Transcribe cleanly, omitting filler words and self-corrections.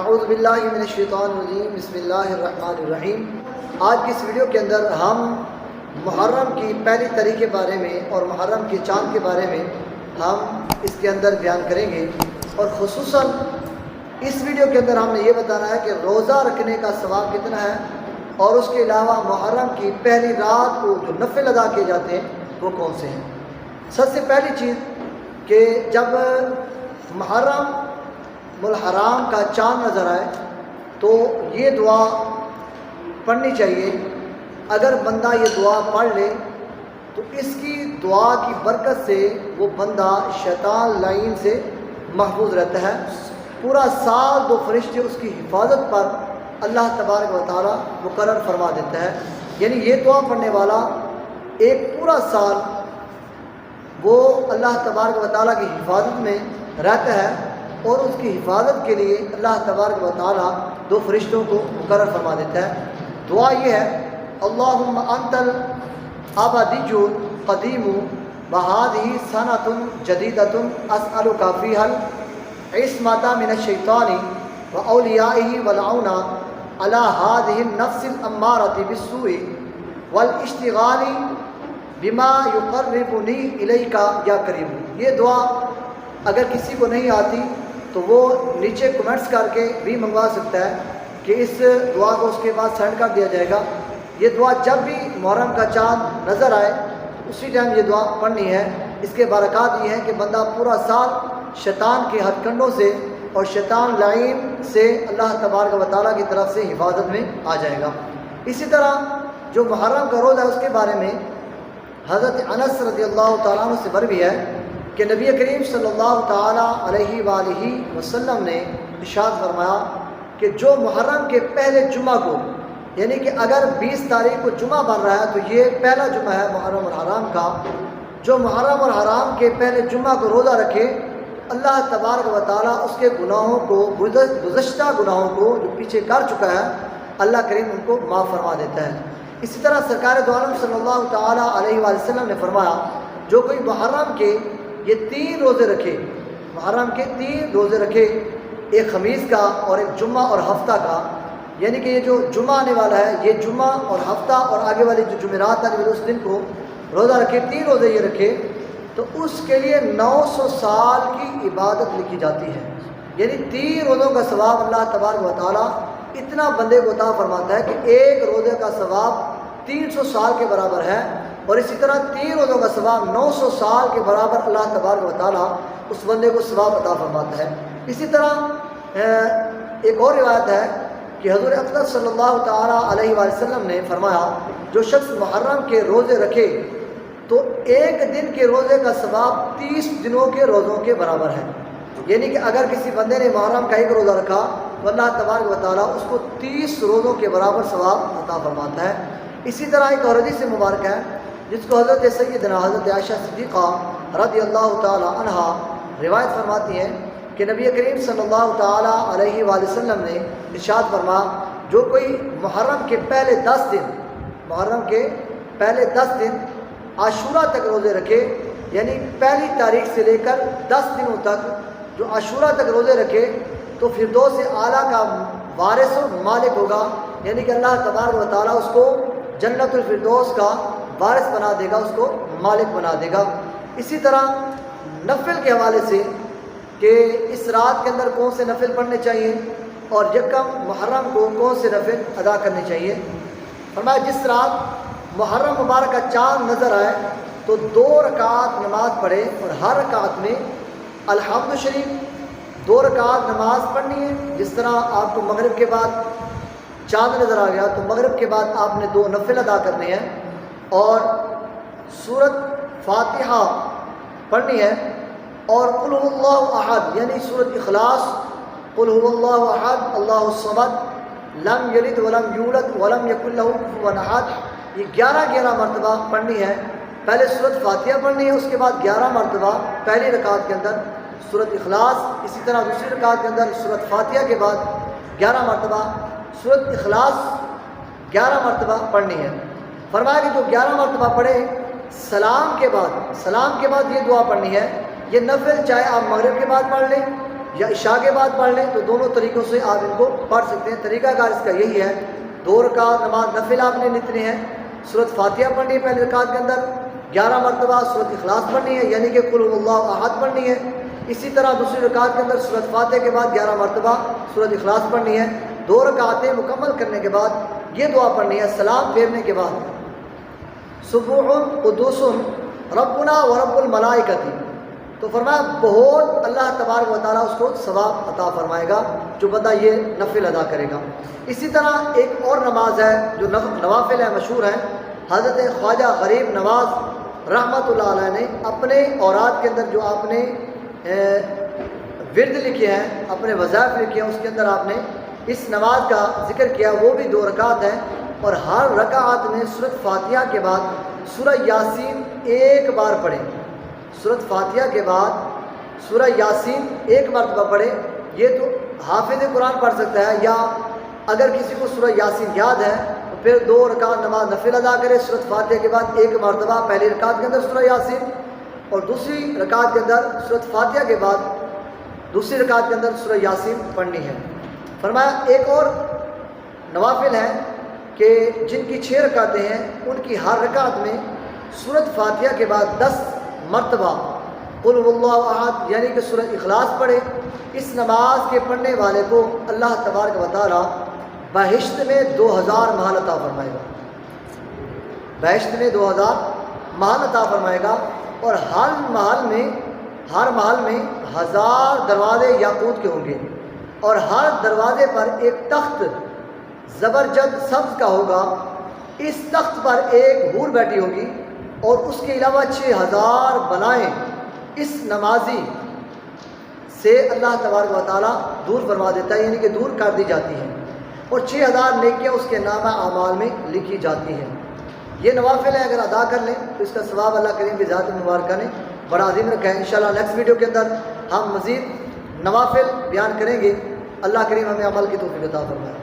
اعوذ باللہ من الشیطان الرجیم بسم اللہ الرحمن الرحیم۔ آج کی اس ویڈیو کے اندر ہم محرم کی پہلی تاریخ کے بارے میں اور محرم کے چاند کے بارے میں ہم اس کے اندر بیان کریں گے، اور خصوصاً اس ویڈیو کے اندر ہم نے یہ بتانا ہے کہ روزہ رکھنے کا ثواب کتنا ہے، اور اس کے علاوہ محرم کی پہلی رات کو جو نفل ادا کیے جاتے ہیں وہ کون سے ہیں۔ سب سے پہلی چیز کہ جب محرم الحرام کا چاند نظر آئے تو یہ دعا پڑھنی چاہیے۔ اگر بندہ یہ دعا پڑھ لے تو اس کی دعا کی برکت سے وہ بندہ شیطان لعین سے محفوظ رہتا ہے۔ پورا سال دو فرشتے اس کی حفاظت پر اللہ تبارک و تعالیٰ مقرر فرما دیتا ہے۔ یعنی یہ دعا پڑھنے والا ایک پورا سال وہ اللہ تبارک و تعالیٰ کی حفاظت میں رہتا ہے، اور اس کی حفاظت کے لیے اللہ تبارک و تعالیٰ دو فرشتوں کو مقرر فرما دیتا ہے۔ دعا یہ ہے، اللہم انت الابدی القدیم وہذہ سنۃ جدیدۃ اسألک فیہا العصمۃ من الشیطان واولیائہ والعون علی ہذہ النفس الامارۃ بالسوء والاشتغال بما یقربنی الیک یا کریم۔ یہ دعا اگر کسی کو نہیں آتی تو وہ نیچے کمنٹس کر کے بھی منگوا سکتا ہے کہ اس دعا کو اس کے بعد سینڈ کر دیا جائے گا۔ یہ دعا جب بھی محرم کا چاند نظر آئے اسی ٹائم یہ دعا پڑھنی ہے۔ اس کے برکات یہ ہیں کہ بندہ پورا سال شیطان کے ہتھ کنڈوں سے اور شیطان لعین سے اللہ تبارک و تعالیٰ کی طرف سے حفاظت میں آ جائے گا۔ اسی طرح جو محرم کا روزہ ہے اس کے بارے میں حضرت انس رضی اللہ تعالیٰ عنہ سے مروی ہے کہ نبی کریم صلی اللہ تعالیٰ علیہ وآلہ وسلم نے ارشاد فرمایا کہ جو محرم کے پہلے جمعہ کو، یعنی کہ اگر 20 تاریخ کو جمعہ بن رہا ہے تو یہ پہلا جمعہ ہے محرم الحرام کا، جو محرم الحرام کے پہلے جمعہ کو روزہ رکھے اللہ تبارک و تعالیٰ اس کے گناہوں کو، گزشتہ گناہوں کو جو پیچھے کر چکا ہے، اللہ کریم ان کو معاف فرما دیتا ہے۔ اسی طرح سرکار دو عالم صلی اللہ تعالیٰ علیہ وآلہ وسلم نے فرمایا جو کوئی محرم کے یہ 3 روزے رکھے، محرم کے 3 روزے رکھے، ایک خمیس کا اور ایک جمعہ اور ہفتہ کا، یعنی کہ یہ جو جمعہ آنے والا ہے یہ جمعہ اور ہفتہ اور آگے والی جو جمعرات آنے والے اس دن کو روزہ رکھے، 3 روزے یہ رکھے تو اس کے لیے 900 سال کی عبادت لکھی جاتی ہے۔ یعنی 3 روزوں کا ثواب اللہ تبارک و تعالیٰ اتنا بندے کو عطا فرماتا ہے کہ ایک روزے کا ثواب 300 سال کے برابر ہے، اور اسی طرح 3 روزوں کا ثواب 900 سال کے برابر اللہ تبارک و تعالیٰ اس بندے کو ثواب عطا فرماتا ہے۔ اسی طرح ایک اور روایت ہے کہ حضور اقدس صلی اللہ تعالیٰ علیہ وآلہ وسلم نے فرمایا جو شخص محرم کے روزے رکھے تو ایک دن کے روزے کا ثواب 30 دنوں کے روزوں کے برابر ہے۔ یعنی کہ اگر کسی بندے نے محرم کا ایک روزہ رکھا تو اللہ تبارک و تعالیٰ اس کو 30 روزوں کے برابر ثواب عطا فرماتا ہے۔ اسی طرح ایک اور حدیث مبارک ہے جس کو حضرت سیدنا حضرت عائشہ صدیقہ رضی اللہ تعالی عنہا روایت فرماتی ہیں کہ نبی کریم صلی اللہ تعالی علیہ وآلہ وسلم نے ارشاد فرمایا جو کوئی محرم کے پہلے 10 دن، محرم کے پہلے 10 دن عاشورہ تک روزے رکھے، یعنی پہلی تاریخ سے لے کر 10 دنوں تک جو عاشورہ تک روزے رکھے تو فردوس اعلیٰ کا وارث و مالک ہوگا، یعنی کہ اللہ تبارک و تعالیٰ اس کو جنت الفردوس کا وارث بنا دے گا، اس کو مالک بنا دے گا۔ اسی طرح نفل کے حوالے سے کہ اس رات کے اندر کون سے نفل پڑھنے چاہیے اور یکم محرم کو کون سے نفل ادا کرنے چاہیے۔ فرمایا جس رات محرم مبارک کا چاند نظر آئے تو 2 رکعت نماز پڑھے، اور ہر رکعت میں الحمد شریف 2 رکعت نماز پڑھنی ہے۔ جس طرح آپ کو مغرب کے بعد چاند نظر آ گیا تو مغرب کے بعد آپ نے 2 نفل ادا کرنے ہیں، اور سورت فاتحہ پڑھنی ہے، اور قل هو اللہ احد یعنی سورت اخلاص، قل هو اللہ احد اللہ الصمد لم یلد ولم یولد ولم یکن لہ کفوا احد، یہ 11 مرتبہ پڑھنی ہے۔ پہلے سورت فاتحہ پڑھنی ہے، اس کے بعد 11 مرتبہ پہلی رکعت کے اندر سورت اخلاص، اسی طرح دوسری رکعت کے اندر سورت فاتحہ کے بعد 11 مرتبہ سورت اخلاص 11 مرتبہ پڑھنی ہے۔ فرمایا کہ جو 11 مرتبہ پڑھے سلام کے بعد یہ دعا پڑھنی ہے۔ یہ نفل چاہے آپ مغرب کے بعد پڑھ لیں یا عشاء کے بعد پڑھ لیں تو دونوں طریقوں سے آپ ان کو پڑھ سکتے ہیں۔ طریقہ کار اس کا یہی ہے، 2 رکعت نماز نفل آپ نے نتنی ہے، سورۃ فاتحہ پڑھنی ہے پہلی رکعت کے اندر، 11 مرتبہ سورۃ اخلاص پڑھنی ہے یعنی کہ قل هو اللہ احد پڑھنی ہے۔ اسی طرح دوسری رکعت کے اندر سورۃ فاتحہ کے بعد 11 مرتبہ سورۃ اخلاص پڑھنی ہے۔ 2 رکعتیں مکمل کرنے کے بعد یہ دعا پڑھنی ہے سلام پھیرنے کے بعد، سبوح قدوس ربنا و رب الملائکۃ۔ تو فرمایا بہت اللہ تبارک و تعالیٰ اس کو ثواب عطا فرمائے گا جو بندہ یہ نفل ادا کرے گا۔ اسی طرح ایک اور نماز ہے جو نوافل ہے، مشہور ہے، حضرت خواجہ غریب نواز رحمۃ اللہ علیہ نے اپنے اوراد کے اندر جو آپ نے ورد لکھے ہیں، اپنے وظائف لکھے ہیں، اس کے اندر آپ نے اس نماز کا ذکر کیا، وہ بھی 2 رکعت ہے، اور ہر رکعت میں سورۃ فاتحہ کے بعد سورہ یاسین 1 بار پڑھیں۔ سورۃ فاتحہ کے بعد سورہ یاسین 1 مرتبہ پڑھیں۔ یہ تو حافظ قرآن پڑھ سکتا ہے، یا اگر کسی کو سورہ یاسین یاد ہے تو پھر 2 رکعت نماز نفل ادا کرے، سورۃ فاتحہ کے بعد 1 مرتبہ پہلی رکعت کے اندر سورہ یاسین، اور دوسری رکعت کے اندر سورۃ فاتحہ کے بعد دوسری رکعت کے اندر سورہ یاسین پڑھنی ہے۔ فرمایا ایک اور نوافل ہے کہ جن کی 6 رکعتیں ہیں ان کی ہر رکعت میں سورۃ فاتحہ کے بعد 10 مرتبہ قل هو اللہ احد یعنی کہ سورۃ اخلاص پڑھے۔ اس نماز کے پڑھنے والے کو اللہ تبارک و تعالیٰ بہشت میں 2000 محل عطا فرمائے گا، بہشت میں 2000 محل عطا فرمائے گا، اور ہر محل میں 1000 دروازے یاقوت کے ہوں گے، اور ہر دروازے پر ایک تخت زبرجد سبز کا ہوگا، اس تخت پر ایک حور بیٹھی ہوگی، اور اس کے علاوہ 6000 بلائیں اس نمازی سے اللہ تبارک و تعالیٰ دور فرما دیتا ہے، یعنی کہ دور کر دی جاتی ہیں، اور 6000 نیکیاں اس کے نامہ اعمال میں لکھی جاتی ہیں۔ یہ نوافل ہے، اگر ادا کر لیں تو اس کا ثواب اللہ کریم کی ذات مبارکہ نے بڑا عظیم رکھا ہے۔ انشاءاللہ نیکسٹ ویڈیو کے اندر ہم مزید نوافل بیان کریں گے۔ اللہ کریم ہمیں عمل کی توفیق عطا فرمائے۔